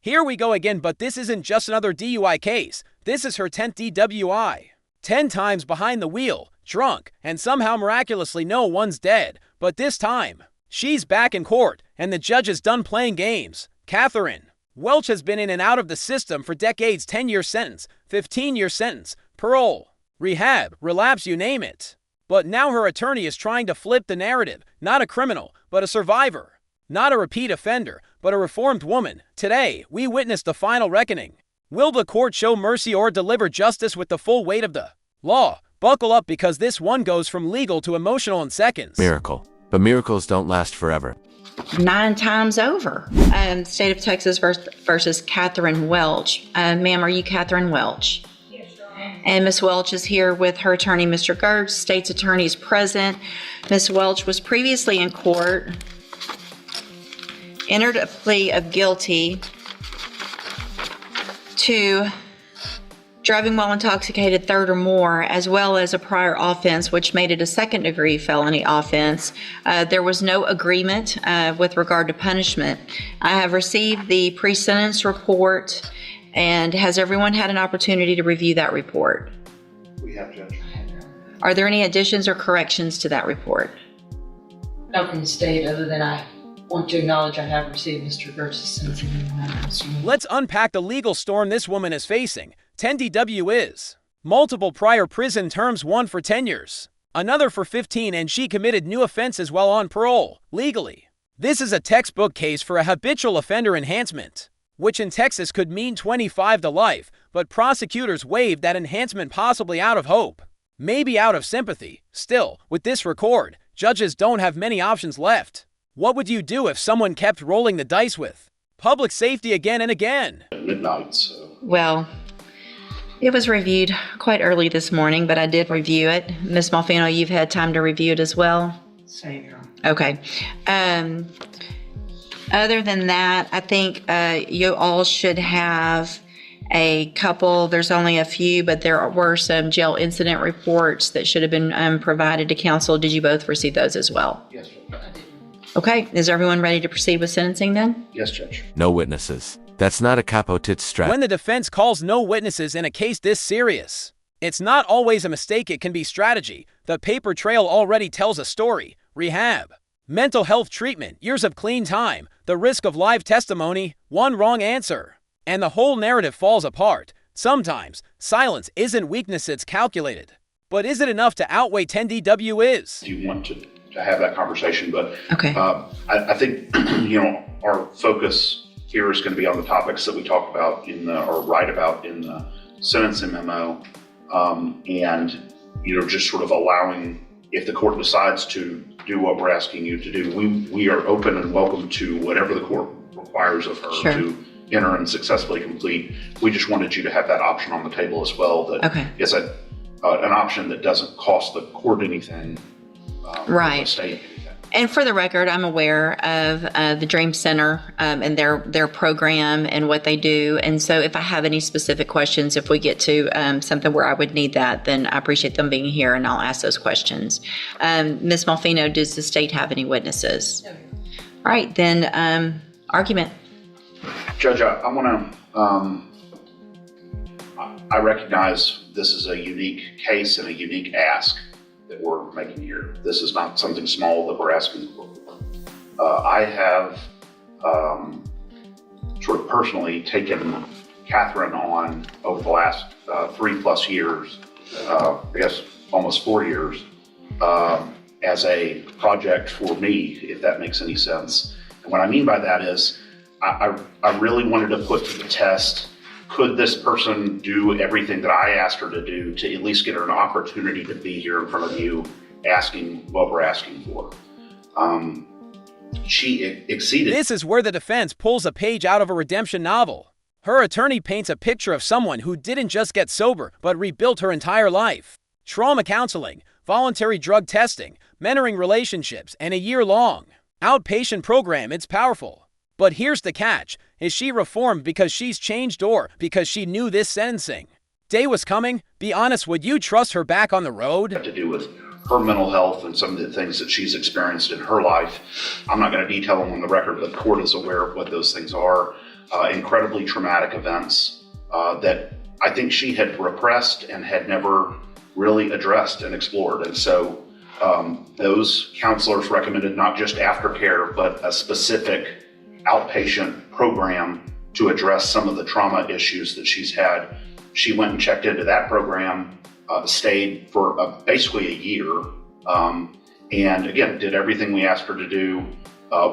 Here we go again, but this isn't just another DUI case. This is her 10th DWI. 10 times behind the wheel, drunk, and somehow miraculously no one's dead. But this time, she's back in court, and the judge is done playing games. Katherine Welch has been in and out of the system for decades. 10-year sentence, 15-year sentence, parole, rehab, relapse, you name it. But now her attorney is trying to flip the narrative. Not a criminal, but a survivor. Not a repeat offender, but a reformed woman. Today, we witnessed the final reckoning. Will the court show mercy or deliver justice with the full weight of the law? Buckle up, because this one goes from legal to emotional in seconds. Miracle. But miracles don't last forever. 9 times over. State of Texas versus Katherine Welch. Ma'am, are you Katherine Welch? Yes, Your Honor. And Ms. Welch is here with her attorney, Mr. Gertz. State's attorney is present. Ms. Welch was previously in court, entered a plea of guilty to driving while intoxicated, third or more, as well as a prior offense, which made it a second-degree felony offense. There was no agreement with regard to punishment. I have received the pre-sentence report, and has everyone had an opportunity to review that report? We have, Judge. Are there any additions or corrections to that report? Not from the state, other than I want to acknowledge I have received Mr. Gertz's sentencing memo. Let's unpack the legal storm this woman is facing. 10 DW is multiple prior prison terms, one for 10 years, another for 15, and she committed new offenses while on parole, legally. This is a textbook case for a habitual offender enhancement, which in Texas could mean 25 to life, but prosecutors waived that enhancement, possibly out of hope, maybe out of sympathy. Still, with this record, judges don't have many options left. What would you do if someone kept rolling the dice with public safety again and again? At midnight, so. Well, it was reviewed quite early this morning, but I did review it. Ms. Malfino, you've had time to review it as well? Same, Your Honor. Okay. Other than that, I think you all should have a couple, there's only a few, but there were some jail incident reports that should have been provided to counsel. Did you both receive those as well? Yes, Judge. Okay. Is everyone ready to proceed with sentencing then? Yes, Judge. No witnesses. That's not a capotit strat. When the defense calls no witnesses in a case this serious, it's not always a mistake, it can be strategy. The paper trail already tells a story. Rehab, mental health treatment, years of clean time, the risk of live testimony, one wrong answer, and the whole narrative falls apart. Sometimes, silence isn't weakness, it's calculated. But is it enough to outweigh 10 DW is? Do you want to have that conversation? But Okay. I think, our focus here is going to be on the topics that we talk about or write about in the sentencing memo, and just sort of allowing, if the court decides to do what we're asking you to do, we are open and welcome to whatever the court requires of her. Sure. To enter and successfully complete. We just wanted you to have that option on the table as well. That Okay. is an option that doesn't cost the court anything. Right. or the state anything. And for the record, I'm aware of the Dream Center and their program and what they do. And so if I have any specific questions, if we get to something where I would need that, then I appreciate them being here and I'll ask those questions. Ms. Malfino, does the state have any witnesses? No, Your Honor. All right, then argument. Judge, I want to, I recognize this is a unique case and a unique ask that we're making here. This is not something small that we're asking for. I have sort of personally taken Katherine on over the last 3+ years, I guess almost 4 years, as a project for me, if that makes any sense. And what I mean by that is I really wanted to put to the test, could this person do everything that I asked her to do to at least get her an opportunity to be here in front of you asking what we're asking for? She exceeded. This is where the defense pulls a page out of a redemption novel. Her attorney paints a picture of someone who didn't just get sober, but rebuilt her entire life. Trauma counseling, voluntary drug testing, mentoring relationships, and a year-long outpatient program. It's powerful. But here's the catch. Is she reformed because she's changed or because she knew this sentencing day was coming? Be honest, would you trust her back on the road? To do with her mental health and some of the things that she's experienced in her life. I'm not going to detail them on the record, but the court is aware of what those things are. incredibly traumatic events that I think she had repressed and had never really addressed and explored. And so those counselors recommended not just aftercare, but a specific outpatient program to address some of the trauma issues that she's had. She went and checked into that program, stayed for basically a year, and again, did everything we asked her to do.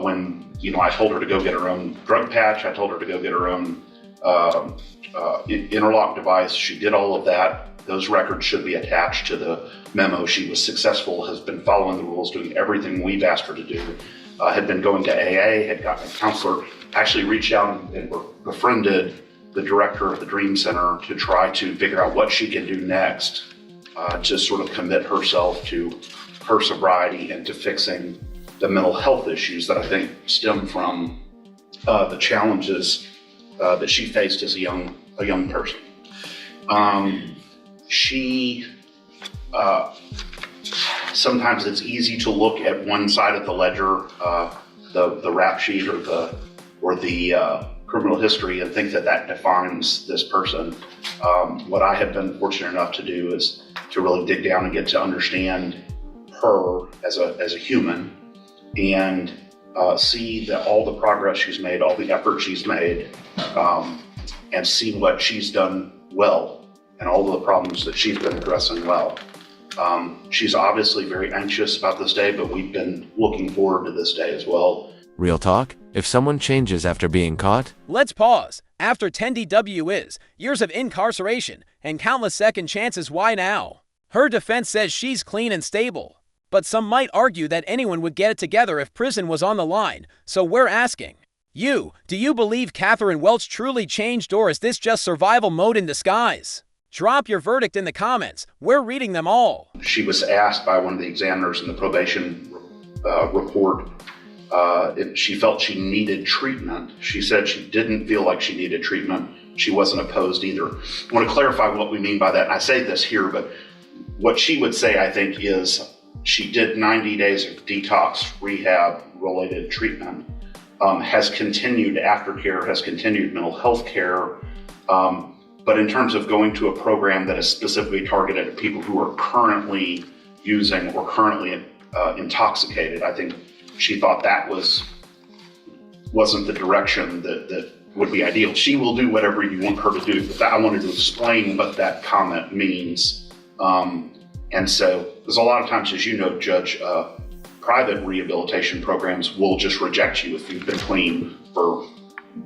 When I told her to go get her own drug patch, I told her to go get her own interlock device. She did all of that. Those records should be attached to the memo. She was successful, has been following the rules, doing everything we've asked her to do, had been going to AA, had gotten a counselor, actually reached out and befriended the director of the Dream Center to try to figure out what she can do next to sort of commit herself to her sobriety and to fixing the mental health issues that I think stem from the challenges that she faced as a young person. She sometimes it's easy to look at one side of the ledger, the rap sheet or the criminal history, and think that defines this person. What I have been fortunate enough to do is to really dig down and get to understand her as a human, and see that all the progress she's made, all the effort she's made, and see what she's done well and all of the problems that she's been addressing well. She's obviously very anxious about this day, but we've been looking forward to this day as well. Real talk? If someone changes after being caught, Let's pause. After 10 DW is years of incarceration and countless second chances, why now? Her defense says she's clean and stable. But some might argue that anyone would get it together if prison was on the line, so we're asking you, do you believe Katherine Welch truly changed, or is this just survival mode in disguise? Drop your verdict in the comments. We're reading them all. She was asked by one of the examiners in the probation report if she felt she needed treatment. She said she didn't feel like she needed treatment. She wasn't opposed either. I want to clarify what we mean by that. I say this here, but what she would say, I think, is she did 90 days of detox rehab related treatment, has continued aftercare, has continued mental health care. But in terms of going to a program that is specifically targeted at people who are currently using or currently intoxicated, I think she thought that wasn't the direction that would be ideal. She will do whatever you want her to do, but I wanted to explain what that comment means. And so there's a lot of times, as you know, Judge, private rehabilitation programs will just reject you if you've been clean for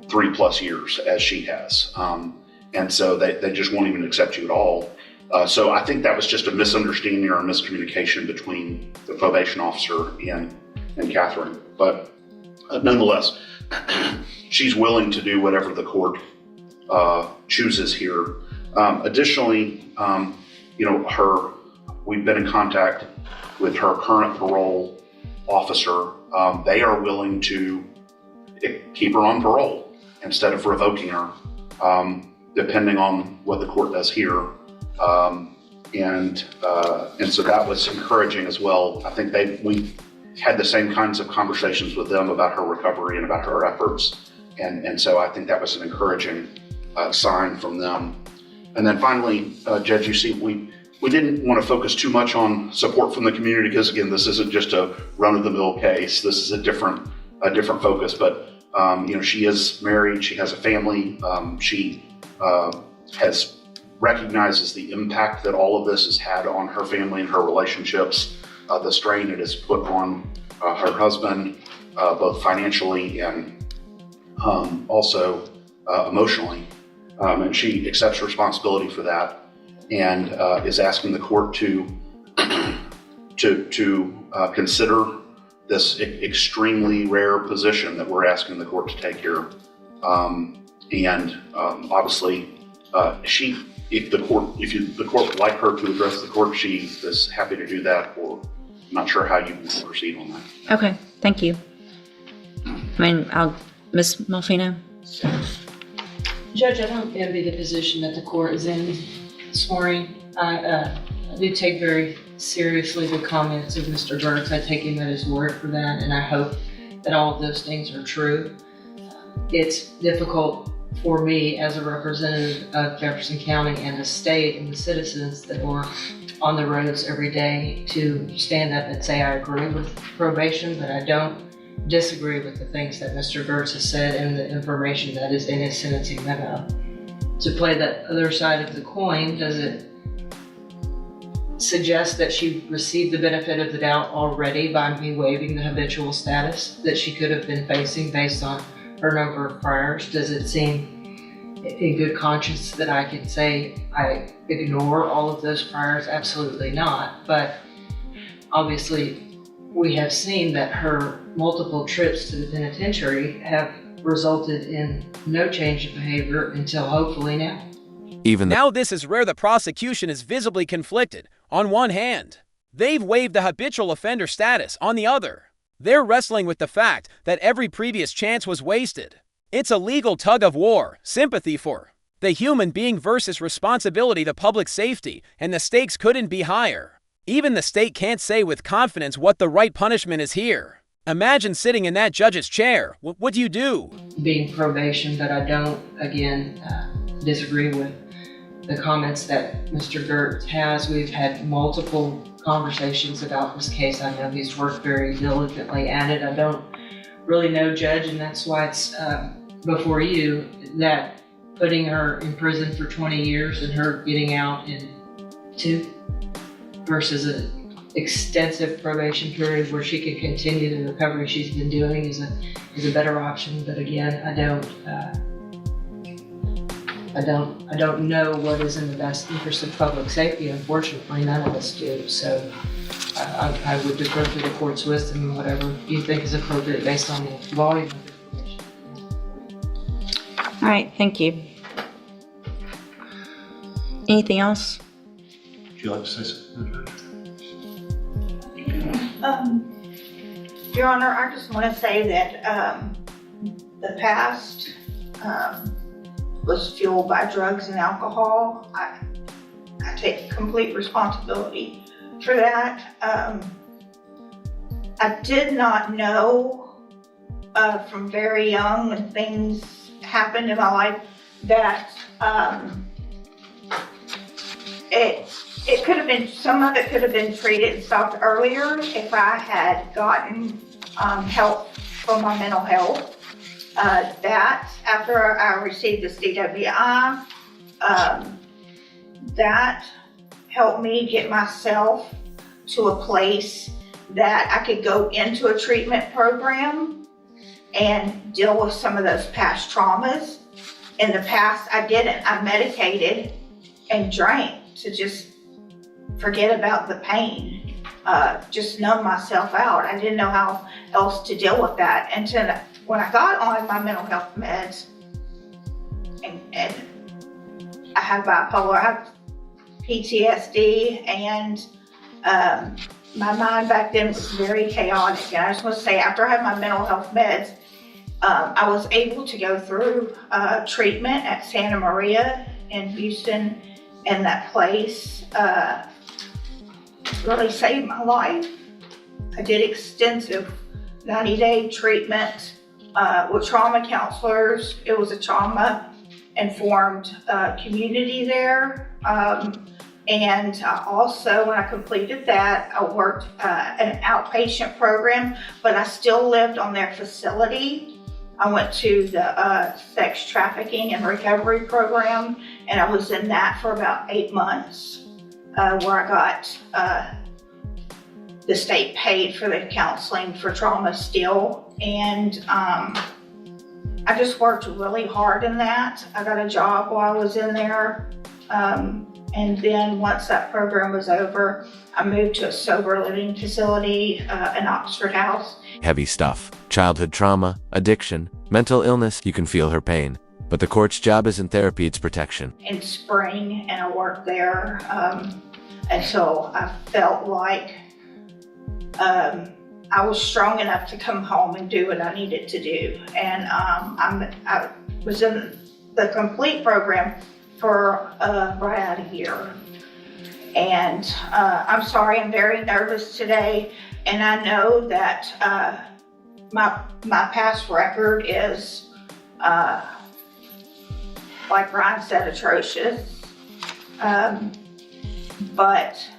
3+ years, as she has. And so they just won't even accept you at all. So I think that was just a misunderstanding or a miscommunication between the probation officer and Katherine. But nonetheless, she's willing to do whatever the court chooses here. Additionally, we've been in contact with her current parole officer. They are willing to keep her on parole instead of revoking her, depending on what the court does here. And so that was encouraging as well. I think we had the same kinds of conversations with them about her recovery and about her efforts. And so I think that was an encouraging sign from them. And then finally, Judge, you see, we didn't want to focus too much on support from the community because, again, this isn't just a run-of-the-mill case. This is a different focus. But she is married. She has a family. She recognizes the impact that all of this has had on her family and her relationships, the strain it has put on her husband, both financially and also emotionally. And she accepts responsibility for that, and is asking the court to consider this extremely rare position that we're asking the court to take here. Obviously, if the court would like her to address the court, she is happy to do that. Or I'm not sure how you want to proceed on that. Okay, thank you. Ms. Malfino? Judge, I don't envy the position that the court is in this morning. I do take very seriously the comments of Mr. Burks. I take him at his word for that, and I hope that all of those things are true. it's difficult for me as a representative of Jefferson County and the state and the citizens that were on the roads every day to stand up and say I agree with probation, but I don't disagree with the things that Mr. Gertz has said and the information that is in his sentencing memo. To play the other side of the coin, does it suggest that she received the benefit of the doubt already by me waiving the habitual status that she could have been facing based on her number of priors? Does it seem in good conscience that I could say I ignore all of those priors? Absolutely not. But obviously, we have seen that her multiple trips to the penitentiary have resulted in no change of behavior until hopefully now. Now this is where the prosecution is visibly conflicted. On one hand, they've waived the habitual offender status. On the other, they're wrestling with the fact that every previous chance was wasted. It's a legal tug of war, sympathy for the human being versus responsibility to public safety, and the stakes couldn't be higher. Even the state can't say with confidence what the right punishment is here. Imagine sitting in that judge's chair. What do you do? Being probation, but I don't, again, disagree with the comments that Mr. Gertz has. We've had multiple conversations about this case. I know he's worked very diligently at it. I don't really know, Judge, and that's why it's before you, that putting her in prison for 20 years and her getting out in 2 versus an extensive probation period where she can continue the recovery she's been doing is a better option. But again, I don't know what is in the best interest of public safety. Unfortunately, none of us do. So I would defer to the court's wisdom and whatever you think is appropriate based on the volume of information. All right, thank you. Anything else? Would you like to say something? Your Honor, I just want to say that the past was fueled by drugs and alcohol. I take complete responsibility for that. I did not know from very young when things happened in my life that it could have been, some of it could have been treated and stopped earlier if I had gotten help for my mental health. That after I received this DWI, that helped me get myself to a place that I could go into a treatment program and deal with some of those past traumas. In the past, I didn't. I medicated and drank to just forget about the pain, just numb myself out. I didn't know how else to deal with that until when I got on my mental health meds, and I have bipolar, I have PTSD, and my mind back then was very chaotic. And I just want to say, after I had my mental health meds, I was able to go through treatment at Santa Maria in Houston, and that place really saved my life. I did extensive 90-day treatment with trauma counselors. It was a trauma-informed community there. And also, when I completed that, I worked an outpatient program, but I still lived on their facility. I went to the sex trafficking and recovery program, and I was in that for about 8 months, where I got the state paid for the counseling for trauma still. And I just worked really hard in that. I got a job while I was in there. And then once that program was over, I moved to a sober living facility in Oxford House. Heavy stuff. Childhood trauma, addiction, mental illness. You can feel her pain. But the court's job isn't therapy, it's protection. In spring, and I worked there until I felt like I was strong enough to come home and do what I needed to do. And I was in the complete program for right out of here. And I'm sorry, I'm very nervous today. And I know that my past record is like Ryan said, atrocious. But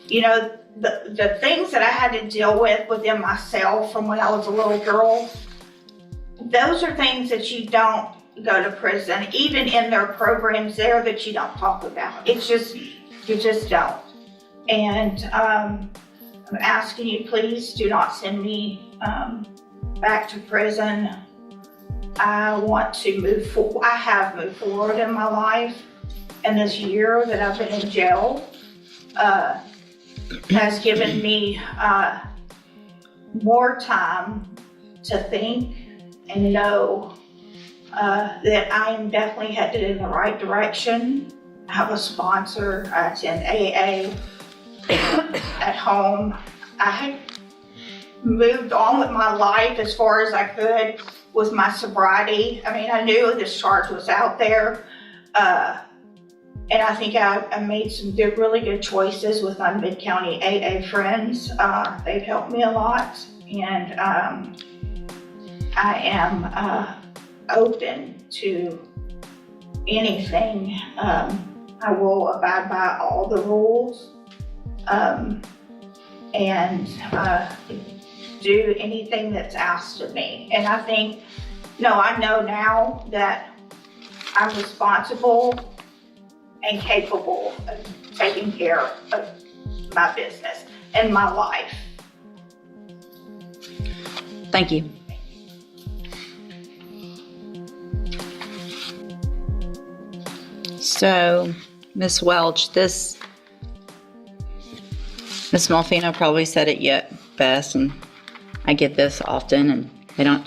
you know, the things that I had to deal with within myself from when I was a little girl, those are things that you don't go to prison, even in their programs there, that you don't talk about. It's just, you just don't. And I'm asking you, please do not send me back to prison. I want to move forward. I have moved forward in my life, and this year that I've been in jail has given me more time to think and know that I am definitely headed in the right direction. I have a sponsor. I attend AA at home. I moved on with my life as far as I could with my sobriety. I mean, I knew this charge was out there. And I think I made some really good choices with my Mid-County AA friends. They've helped me a lot. And I am open to anything. I will abide by all the rules and do anything that's asked of me. And I think, I know now that I'm responsible and capable of taking care of my business and my life. Thank you. So, Ms. Welch, Ms. Malfino probably said it yet best, and I get this often, and I don't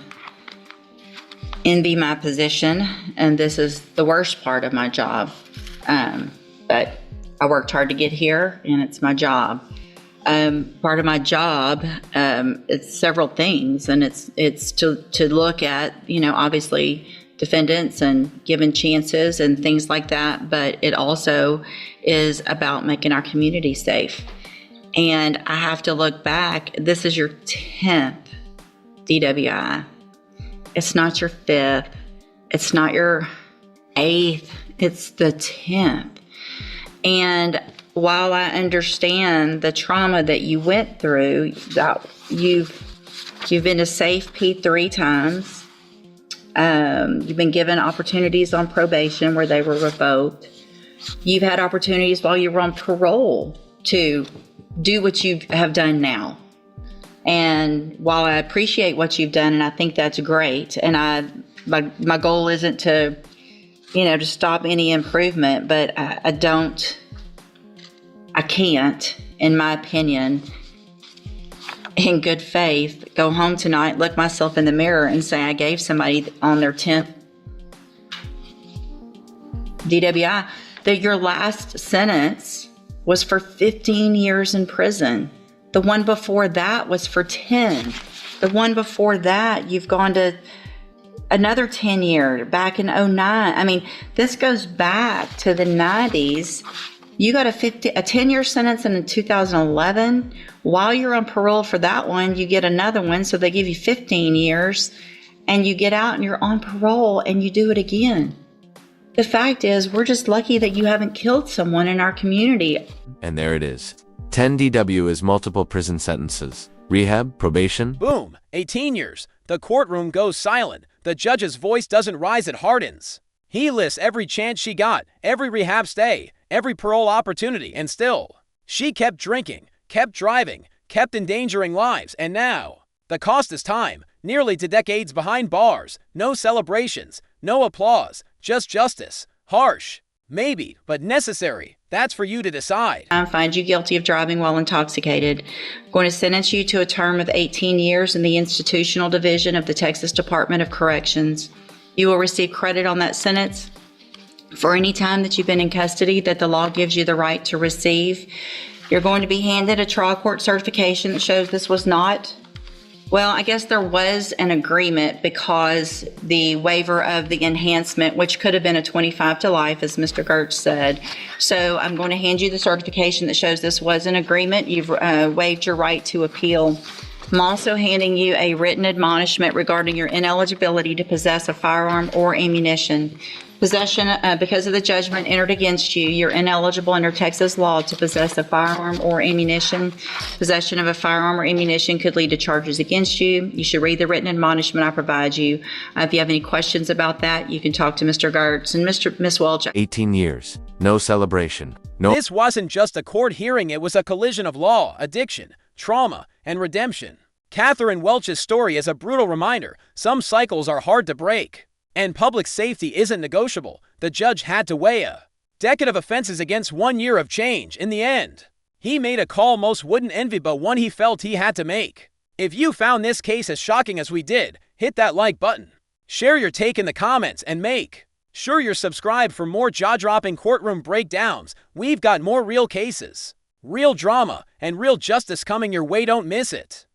envy my position, and this is the worst part of my job. But I worked hard to get here, and it's my job. Part of my job, it's several things, and it's to look at, obviously defendants and giving chances and things like that, but it also is about making our community safe. And I have to look back. This is your 10th DWI. It's not your 5th. It's not your 8th. It's the 10th. And while I understand the trauma that you went through, that you've been to safety 3 times. You've been given opportunities on probation where they were revoked. You've had opportunities while you were on parole to do what you have done now. And while I appreciate what you've done, and I think that's great, and my goal isn't to, to stop any improvement, but I can't, in my opinion, in good faith, go home tonight, look myself in the mirror and say I gave somebody on their 10th DWI that your last sentence was for 15 years in prison. The one before that was for 10. The one before that, you've gone to another 10 year back in 09. I mean, this goes back to the 90s. You got a 10-year sentence in 2011. While you're on parole for that one, you get another one. So they give you 15 years and you get out and you're on parole and you do it again. The fact is, we're just lucky that you haven't killed someone in our community. And there it is. 10 DW is multiple prison sentences. Rehab, probation. Boom, 18 years. The courtroom goes silent. The judge's voice doesn't rise, it hardens. He lists every chance she got, every rehab stay, every parole opportunity, and still, she kept drinking, kept driving, kept endangering lives, and now, the cost is time, nearly 2 decades behind bars, no celebrations, no applause, just justice. Harsh, maybe, but necessary. That's for you to decide. I find you guilty of driving while intoxicated. I'm going to sentence you to a term of 18 years in the institutional division of the Texas Department of Corrections. You will receive credit on that sentence for any time that you've been in custody that the law gives you the right to receive. You're going to be handed a trial court certification that shows this was not, well, I guess there was an agreement because the waiver of the enhancement, which could have been a 25 to life, as Mr. Gertz said. So I'm going to hand you the certification that shows this was an agreement. You've waived your right to appeal I'm also handing you a written admonishment regarding your ineligibility to possess a firearm or ammunition. Possession, because of the judgment entered against you, you're ineligible under Texas law to possess a firearm or ammunition. Possession of a firearm or ammunition could lead to charges against you. You should read the written admonishment I provide you. If you have any questions about that, you can talk to Mr. Gertz and Miss Welch. 18 years. No celebration. No. This wasn't just a court hearing, it was a collision of law, addiction, trauma, and redemption. Katherine Welch's story is a brutal reminder some cycles are hard to break. And public safety isn't negotiable. The judge had to weigh a decade of offenses against 1 year of change. In the end, he made a call most wouldn't envy, but one he felt he had to make. If you found this case as shocking as we did, hit that like button. Share your take in the comments and make sure you're subscribed for more jaw-dropping courtroom breakdowns. We've got more real cases, real drama, and real justice coming your way. Don't miss it.